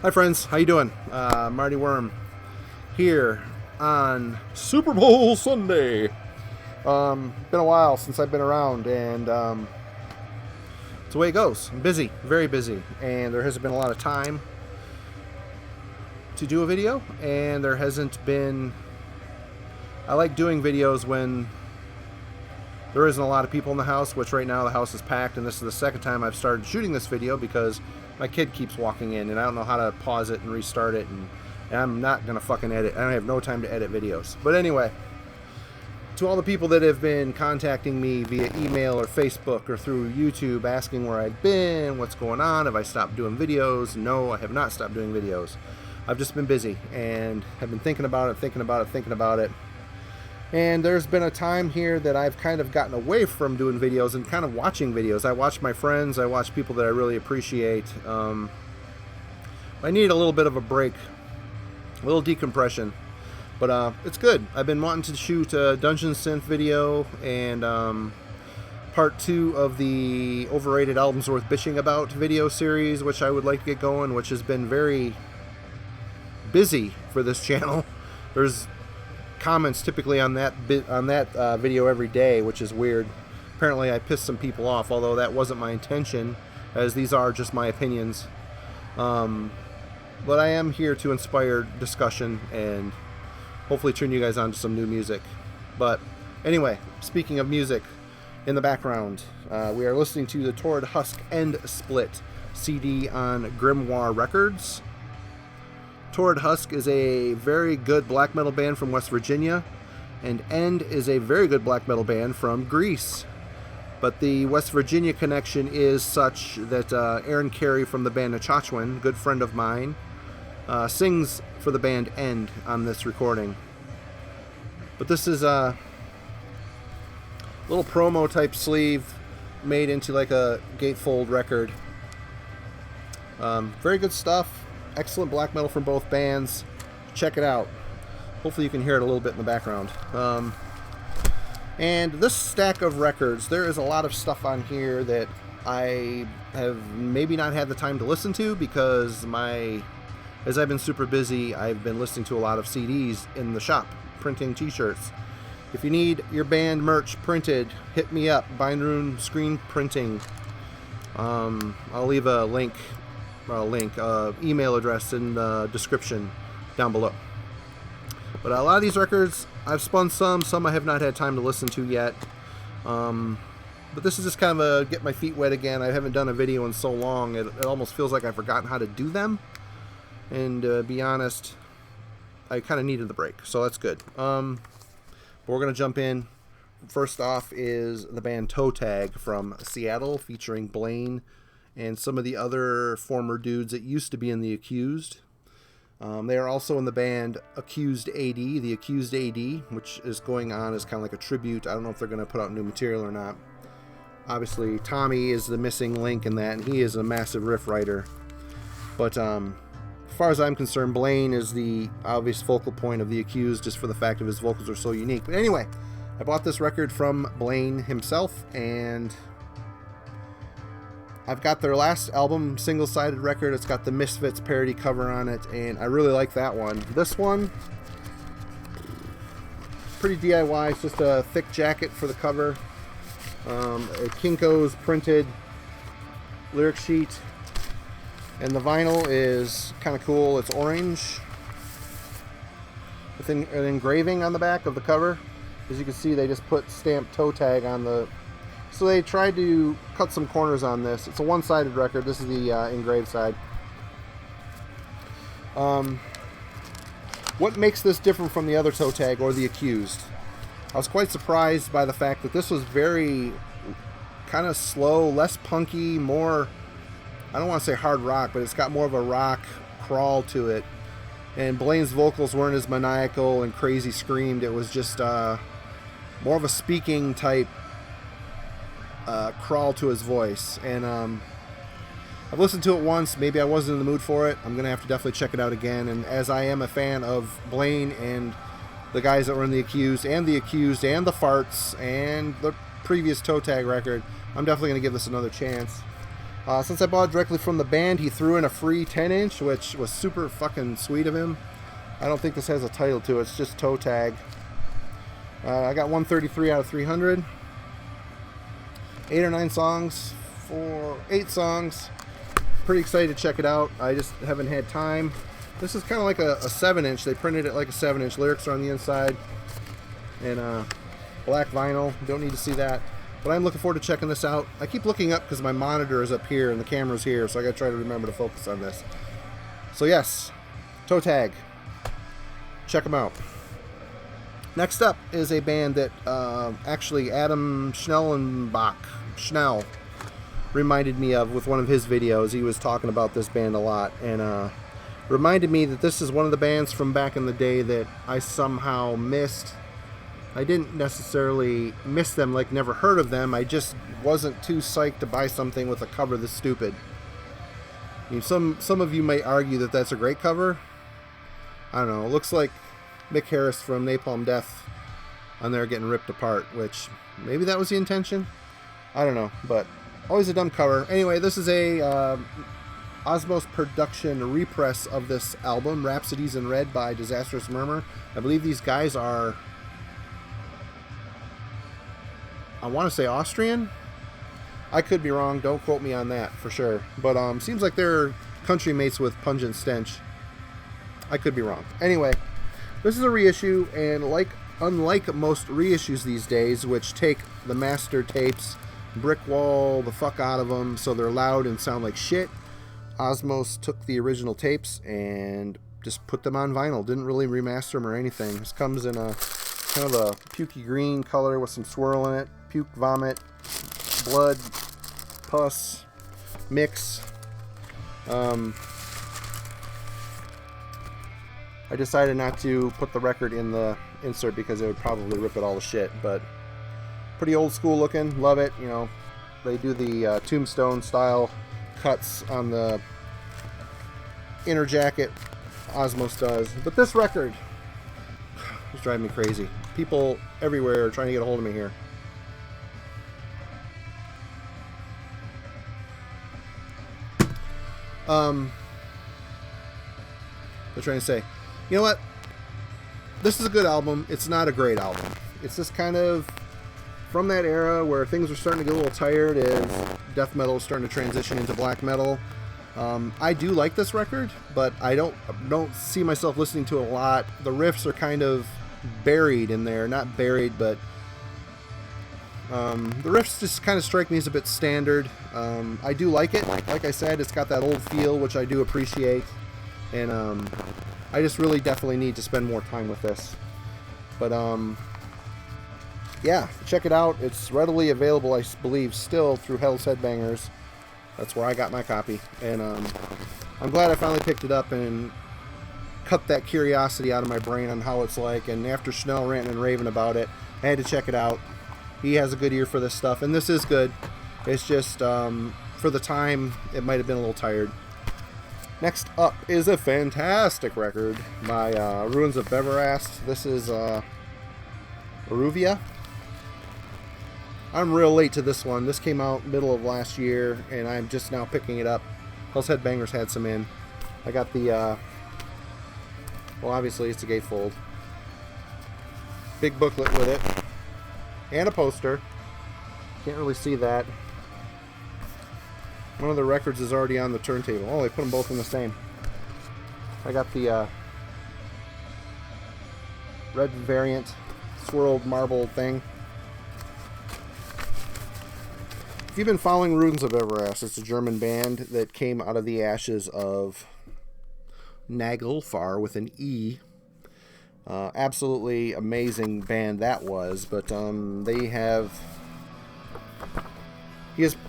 Hi friends, how you doing? Marty Worm here on Super Bowl Sunday. Been a while since I've been around, and it's the way it goes. I'm busy, very busy, and there hasn't been a lot of time to do a video, and there hasn't been... I like doing videos when there isn't a lot of people in the house, which right now the house is packed, and this is the second time I've started shooting this video because my kid keeps walking in, and I don't know how to pause it and restart it, and I'm not going to fucking edit. I have no time to edit videos. But anyway, to all the people that have been contacting me via email or Facebook or through YouTube asking where I've been, what's going on, have I stopped doing videos? No, I have not stopped doing videos. I've just been busy and have been thinking about it. And there's been a time here that I've kind of gotten away from doing videos and kind of watching videos. I watch my friends, I watch people that I really appreciate. I need a little bit of a break, a little decompression, but it's good. I've been wanting to shoot a Dungeon Synth video and part 2 of the Overrated Albums Worth Bitching About video series, which I would like to get going, which has been very busy for this channel. There's comments typically on that video every day, which is weird. Apparently I pissed some people off, although that wasn't my intention, as these are just my opinions. But I am here to inspire discussion and hopefully turn you guys on to some new music. But anyway, speaking of music, in the background we are listening to the Torrid Husk End Split CD on Grimoire Records. Torrid Husk is a very good black metal band from West Virginia, and End is a very good black metal band from Greece. But the West Virginia connection is such that Aaron Carey from the band Achachwin, good friend of mine, sings for the band End on this recording. But this is a little promo type sleeve made into like a gatefold record. Very good stuff. Excellent black metal from both bands. Check it out. Hopefully you can hear it a little bit in the background. And this stack of records, there is a lot of stuff on here that I have maybe not had the time to listen to because as I've been super busy, I've been listening to a lot of CDs in the shop, printing t-shirts. If you need your band merch printed, hit me up, Bindrune Screen Printing. I'll leave a email address in the description down below. But a lot of these records, I've spun some I have not had time to listen to yet. But this is just kind of a get my feet wet again. I haven't done a video in so long, it almost feels like I've forgotten how to do them. And to be honest, I kind of needed the break, so that's good. But we're going to jump in. First off is the band Toe Tag from Seattle, featuring Blaine and some of the other former dudes that used to be in The Accused. They are also in the band Accused AD, The Accused AD, which is going on as kind of like a tribute. I don't know if they're going to put out new material or not. Obviously, Tommy is the missing link in that, and he is a massive riff writer. But as far as I'm concerned, Blaine is the obvious focal point of The Accused, just for the fact of his vocals are so unique. But anyway, I bought this record from Blaine himself, and I've got their last album, single-sided record. It's got the Misfits parody cover on it, and I really like that one. This one, pretty DIY. It's just a thick jacket for the cover. A Kinko's printed lyric sheet. And the vinyl is kind of cool. It's orange with an engraving on the back of the cover. As you can see, they just put stamped Toe Tag on the... So they tried to cut some corners on this. It's a one-sided record. This is the engraved side. What makes this different from the other Toe Tag or The Accused? I was quite surprised by the fact that this was very kind of slow, less punky, more... I don't want to say hard rock, but it's got more of a rock crawl to it. And Blaine's vocals weren't as maniacal and crazy screamed. It was just more of a speaking type crawl to his voice. And I've listened to it once. Maybe I wasn't in the mood for it. I'm going to have to definitely check it out again. And as I am a fan of Blaine and the guys that were in The Accused and The Farts and the previous Toe Tag record, I'm definitely going to give this another chance. Since I bought it directly from the band, he threw in a free 10-inch, which was super fucking sweet of him. I don't think this has a title to it. It's just toe tag. I got 133 out of 300. 8 or 9 songs. 8 songs. Pretty excited to check it out. I just haven't had time. This is kind of like a 7-inch. They printed it like a 7-inch. Lyrics are on the inside. And black vinyl. Don't need to see that. But I'm looking forward to checking this out. I keep looking up because my monitor is up here and the camera's here, so I gotta try to remember to focus on this. So yes, toe tag. Check them out. Next up is a band that actually Adam Schnell reminded me of with one of his videos. He was talking about this band a lot and reminded me that this is one of the bands from back in the day that I somehow missed. I didn't necessarily miss them, like never heard of them. I just wasn't too psyched to buy something with a cover this stupid. I mean, some of you may argue that that's a great cover. I don't know. It looks like Mick Harris from Napalm Death on there getting ripped apart, which maybe that was the intention. I don't know, but always a dumb cover. Anyway, this is a Osmos production repress of this album, Rhapsodies in Red by Disastrous Murmur. I believe these guys are, I want to say Austrian. I could be wrong. Don't quote me on that for sure. But seems like they're country mates with Pungent Stench. I could be wrong. Anyway, this is a reissue, and unlike most reissues these days, which take the master tapes, brick wall the fuck out of them so they're loud and sound like shit, Osmos took the original tapes and just put them on vinyl. Didn't really remaster them or anything. This comes in a kind of a pukey green color with some swirl in it. Puke, vomit, blood, pus, mix. I decided not to put the record in the insert because it would probably rip it all to shit, but pretty old school looking. Love it. You know, they do the Tombstone style cuts on the inner jacket. Osmos does. But this record is driving me crazy. People everywhere are trying to get a hold of me here. They're trying to say, you know what? This is a good album. It's not a great album. It's just kind of from that era where things were starting to get a little tired as death metal was starting to transition into black metal. I do like this record, but I don't see myself listening to it a lot. The riffs are kind of buried in there. Not buried, but the riffs just kind of strike me as a bit standard. I do like it. Like I said, it's got that old feel, which I do appreciate. And I just really definitely need to spend more time with this. But yeah, check it out. It's readily available, I believe, still through Hell's Headbangers. That's where I got my copy. And I'm glad I finally picked it up and cut that curiosity out of my brain on how it's like. And after Schnell ranting and raving about it, I had to check it out. He has a good ear for this stuff, and this is good. It's just, for the time, it might have been a little tired. Next up is a fantastic record by Ruins of Beverast. This is Aruvia. I'm real late to this one. This came out middle of last year, and I'm just now picking it up. Hell's Headbangers had some in. I got the, well, obviously it's a gatefold. Big booklet with it. And a poster. Can't really see that. One of the records is already on the turntable. Oh, they put them both in the same. I got the red variant swirled marble thing. If you've been following Ruins of Everest, it's a German band that came out of the ashes of Nagelfar with an E. Absolutely amazing band that was, but they have...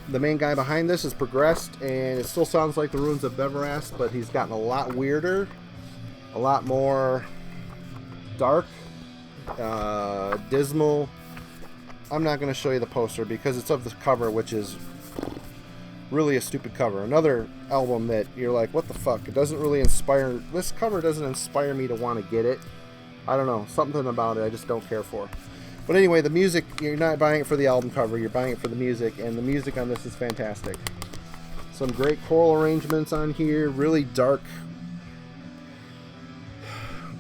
the main guy behind this has progressed, and it still sounds like the Ruins of Beverast, but he's gotten a lot weirder, a lot more dark, dismal. I'm not going to show you the poster because it's of the cover, which is really a stupid cover. Another album that you're like, what the fuck? It doesn't really inspire... This cover doesn't inspire me to want to get it. I don't know. Something about it I just don't care for. But anyway, the music, you're not buying it for the album cover. You're buying it for the music, and the music on this is fantastic. Some great choral arrangements on here, really dark.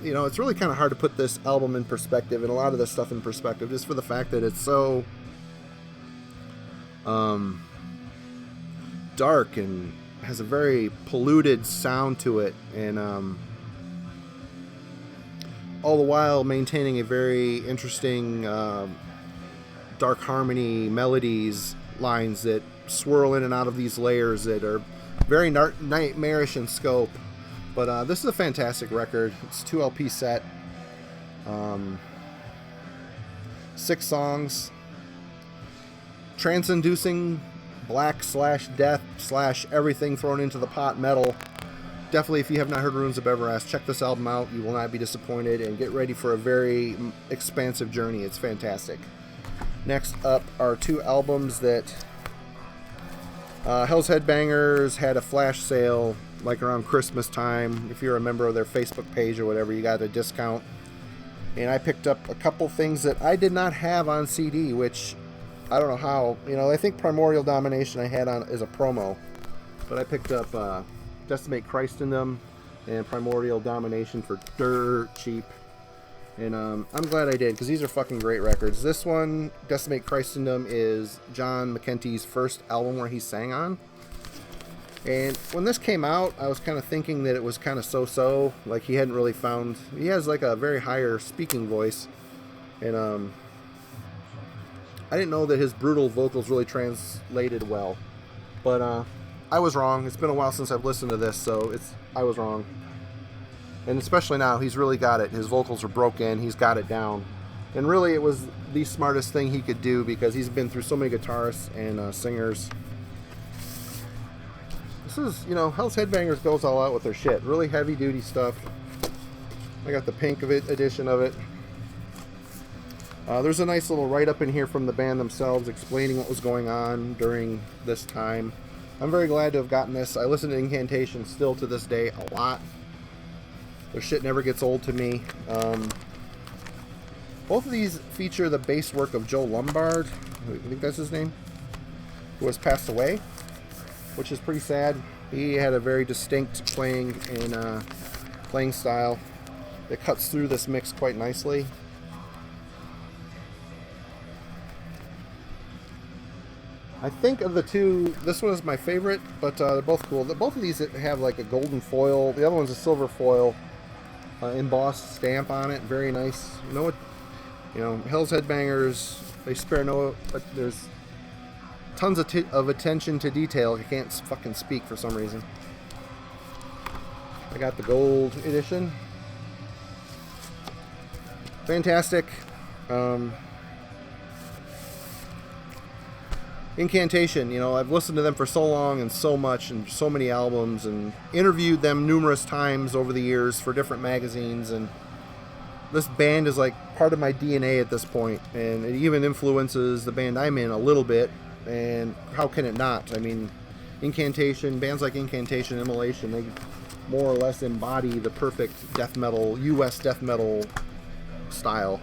You know, it's really kind of hard to put this album in perspective and a lot of this stuff in perspective just for the fact that it's so dark and has a very polluted sound to it, and all the while maintaining a very interesting dark harmony melodies lines that swirl in and out of these layers that are very nightmarish in scope. But this is a fantastic record. It's a 2 LP set, 6 songs, trance-inducing black / death / everything thrown into the pot metal. Definitely, if you have not heard Runes of Everness, check this album out. You will not be disappointed, and get ready for a very expansive journey. It's fantastic. Next up are 2 albums that Hell's Headbangers had a flash sale like around Christmas time. If you're a member of their Facebook page or whatever, you got a discount. And I picked up a couple things that I did not have on CD, which I don't know how. You know, I think Primordial Domination I had on as a promo, but I picked up Decimate Christendom and Primordial Domination for dirt cheap. And I'm glad I did, because these are fucking great records. This one, Decimate Christendom, is John McEntie's first album where he sang on. And when this came out, I was kind of thinking that it was kind of so-so. Like, he hadn't really found... He has, like, a very higher speaking voice. And, I didn't know that his brutal vocals really translated well. But, I was wrong. It's been a while since I've listened to this, so I was wrong. And especially now, he's really got it. His vocals are broken. He's got it down. And really, it was the smartest thing he could do, because he's been through so many guitarists and singers. This is, you know, Hell's Headbangers goes all out with their shit. Really heavy-duty stuff. I got the pink edition of it. There's a nice little write-up in here from the band themselves explaining what was going on during this time. I'm very glad to have gotten this. I listen to Incantation still to this day a lot. Their shit never gets old to me. Both of these feature the bass work of Joe Lombard, I think that's his name, who has passed away, which is pretty sad. He had a very distinct playing style that cuts through this mix quite nicely. I think of the 2, this one is my favorite, but they're both cool. Both of these have like a golden foil. The other one's a silver foil, embossed stamp on it. Very nice. You know what? You know, Hell's Headbangers, they spare no. But there's tons of attention to detail. I can't fucking speak for some reason. I got the gold edition. Fantastic. Incantation, you know, I've listened to them for so long and so much and so many albums and interviewed them numerous times over the years for different magazines, and this band is like part of my DNA at this point, and it even influences the band I'm in a little bit, and how can it not? I mean, Incantation, bands like Incantation, Immolation, they more or less embody the perfect death metal, US death metal style.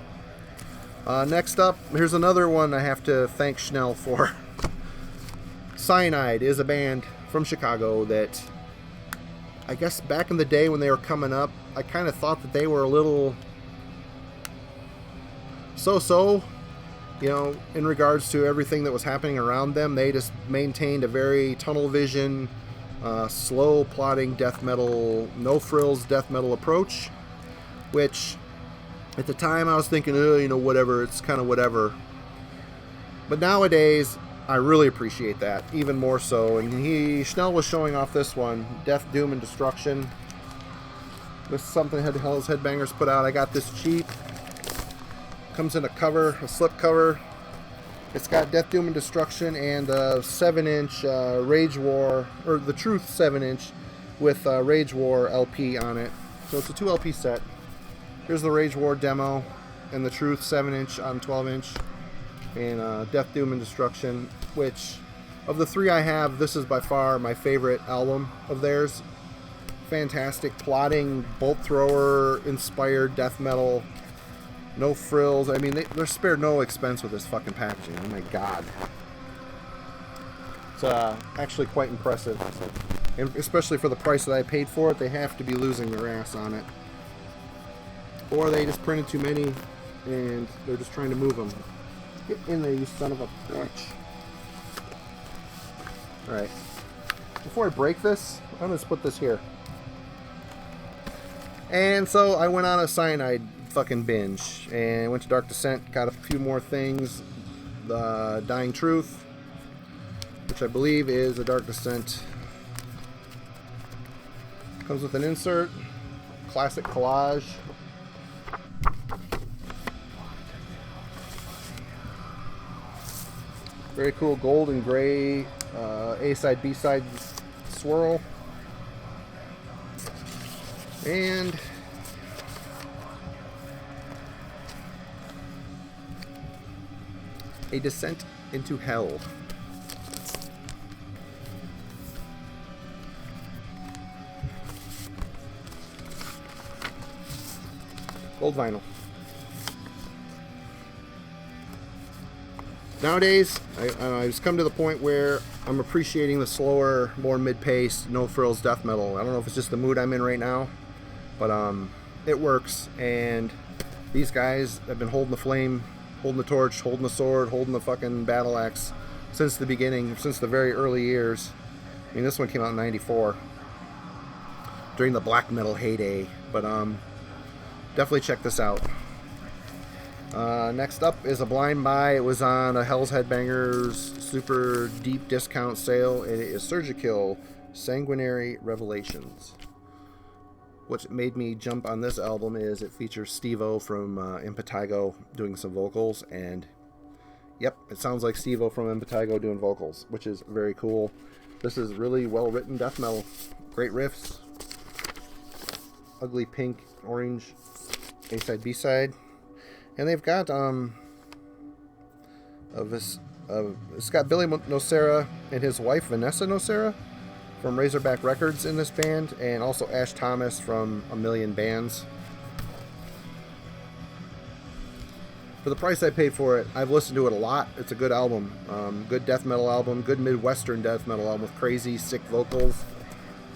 Next up, here's another one I have to thank Schnell for. Cyanide is a band from Chicago that, I guess back in the day when they were coming up, I kind of thought that they were a little so-so, you know, in regards to everything that was happening around them. They just maintained a very tunnel vision, slow plodding death metal, no frills death metal approach, which at the time I was thinking, oh, you know, whatever, it's kind of whatever. But nowadays, I really appreciate that, even more so. And Schnell was showing off this one, Death, Doom, and Destruction. This is something Hell's Headbangers put out. I got this cheap. Comes in a cover, a slip cover. It's got Death, Doom, and Destruction and a 7-inch Rage War, or the Truth 7-inch with Rage War LP on it. So it's a 2 LP set. Here's the Rage War demo and the Truth 7-inch on 12-inch. And Death, Doom, and Destruction, which, of the 3 I have, this is by far my favorite album of theirs. Fantastic, plotting, bolt thrower, inspired death metal, no frills. I mean, they're spared no expense with this fucking packaging. Oh my god. It's actually quite impressive. And especially for the price that I paid for it, they have to be losing their ass on it. Or they just printed too many and they're just trying to move them. Get in there, you son of a bitch. Alright. Before I break this, I'm going to put this here. And so I went on a Cyanide fucking binge. And went to Dark Descent, got a few more things. The Dying Truth, which I believe is a Dark Descent. Comes with an insert. Classic collage. Very cool gold and gray A-side, B-side swirl. And a Descent into Hell. Gold vinyl. Nowadays, I just come to the point where I'm appreciating the slower, more mid-paced, no-frills death metal. I don't know if it's just the mood I'm in right now, but it works. And these guys have been holding the flame, holding the torch, holding the sword, holding the fucking battle axe since the beginning, since the very early years. I mean, this one came out in '94 during the black metal heyday, but definitely check this out. Next up is a blind buy. It was on a Hell's Headbangers super deep discount sale. It is Surgikill Sanguinary Revelations. What made me jump on this album is it features Steve-O from Impetigo doing some vocals, and yep, it sounds like Steve-O from Impetigo doing vocals, which is very cool. This is really well written death metal. Great riffs. Ugly pink, orange A-side, B-side. And they've got it's got Billy Nocera and his wife Vanessa Nocera from Razorback Records in this band, and also Ash Thomas from A Million Bands. For the price I paid for it, I've listened to it a lot. It's a good album, good death metal album, good Midwestern death metal album with crazy, sick vocals.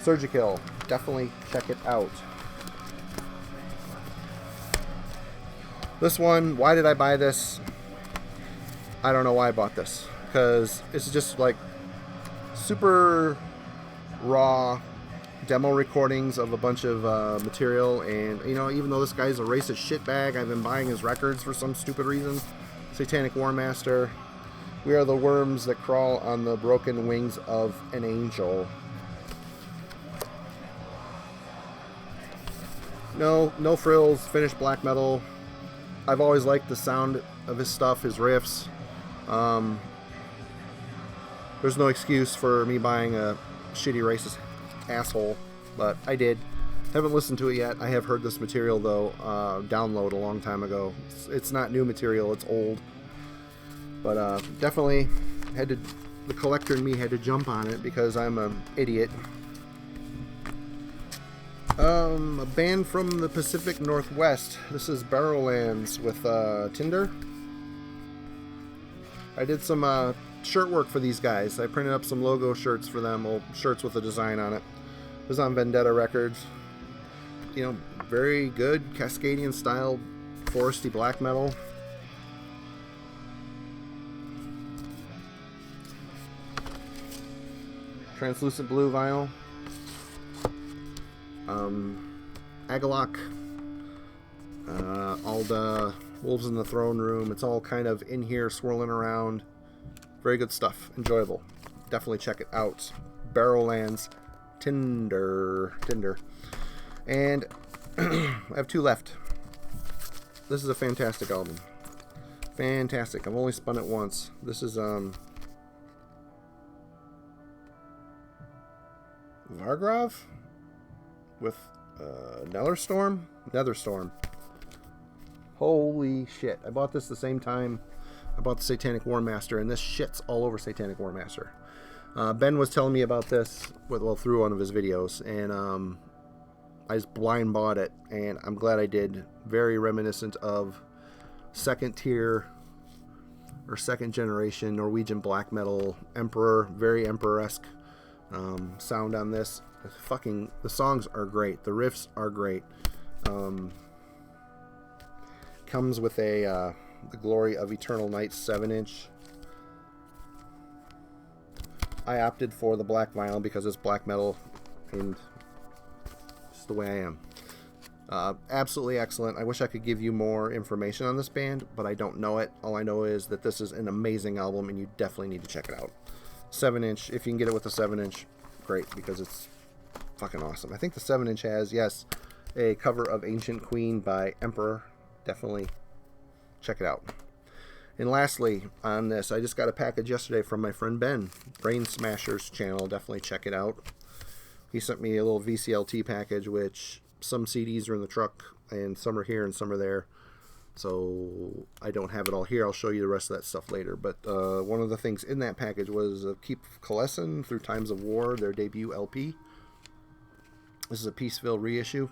Surgikill, definitely check it out. This one, why did I buy this? I don't know why I bought this. Because it's just like super raw demo recordings of a bunch of material. And, you know, even though this guy's a racist shitbag, I've been buying his records for some stupid reason. Satanic Warmaster. We are the worms that crawl on the broken wings of an angel. No frills, finished black metal. I've always liked the sound of his stuff, his riffs. There's no excuse for me buying a shitty racist asshole, but I did. Haven't listened to it yet. I have heard this material, though, download a long time ago. It's not new material, it's old. But definitely the collector in me had to jump on it because I'm an idiot. A band from the Pacific Northwest. This is Barren Lands with Tinder. I did some shirt work for these guys. I printed up some logo shirts for them, old shirts with a design on it. It was on Vendetta Records. You know, very good Cascadian style, foresty black metal. Translucent blue vinyl. Agalok, all the Wolves in the Throne Room. It's all kind of in here, swirling around. Very good stuff. Enjoyable. Definitely check it out. Barren Lands, Tinder. And I have two left. This is a fantastic album. Fantastic. I've only spun it once. This is Vargrov with Netherstorm. Holy shit. I bought this the same time I bought the Satanic Warmaster, and this shit's all over Satanic Warmaster. Ben was telling me about this through one of his videos, and I just blind bought it, and I'm glad I did. Very reminiscent of second tier or second generation Norwegian black metal Emperor, very Emperor-esque sound on this. The songs are great. The riffs are great. Comes with a The Glory of Eternal Night 7-inch. I opted for the black vinyl because it's black metal and it's the way I am. Absolutely excellent. I wish I could give you more information on this band, but I don't know it. All I know is that this is an amazing album and you definitely need to check it out. 7-inch, if you can get it with a 7-inch, great, because it's fucking awesome. I think the 7-inch has, yes, a cover of Ancient Queen by Emperor. Definitely check it out. And lastly, on this, I just got a package yesterday from my friend Ben, Brain Smashers channel. Definitely check it out. He sent me a little VCLT package, which some CDs are in the truck, and some are here and some are there. So I don't have it all here. I'll show you the rest of that stuff later. But one of the things in that package was Keep Kalessin Through Times of War, their debut LP. This is a Peaceville reissue.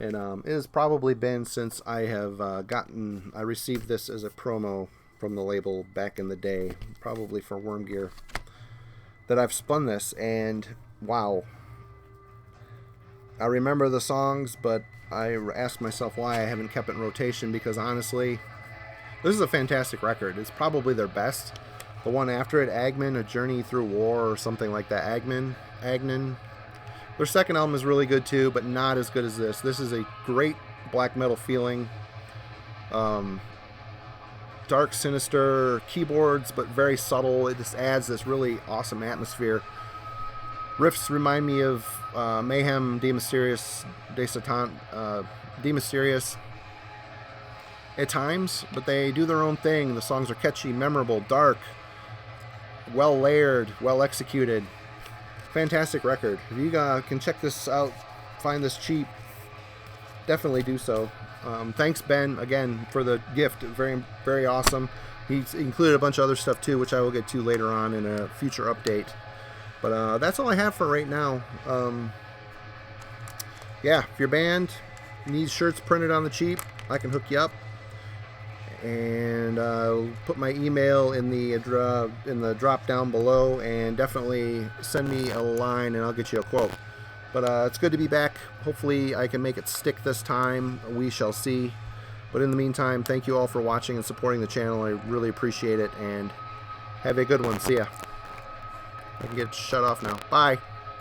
And it has probably been since I have I received this as a promo from the label back in the day, probably for Worm Gear, that I've spun this, and wow. I remember the songs, but I asked myself why I haven't kept it in rotation, because honestly, this is a fantastic record. It's probably their best. The one after it, Agman, A Journey Through War, or something like that. Agnan. Their second album is really good too, but not as good as this. This is a great black metal feeling. Dark, sinister keyboards, but very subtle. It just adds this really awesome atmosphere. Riffs remind me of Mayhem, De Mysterious, De Satan, De Mysterious at times, but they do their own thing. The songs are catchy, memorable, dark, well layered, well executed. Fantastic record. If you can check this out, find this cheap, definitely do so. Thanks, Ben, again, for the gift. Very, very awesome. He's included a bunch of other stuff too, which I will get to later on in a future update. But that's all I have for right now. Yeah, if your band needs shirts printed on the cheap, I can hook you up. And I'll put my email in the drop down below, and definitely send me a line and I'll get you a quote. But it's good to be back. Hopefully I can make it stick this time. We shall see. But in the meantime, thank you all for watching and supporting the channel. I really appreciate it, and have a good one. See ya. I can get shut off now. Bye.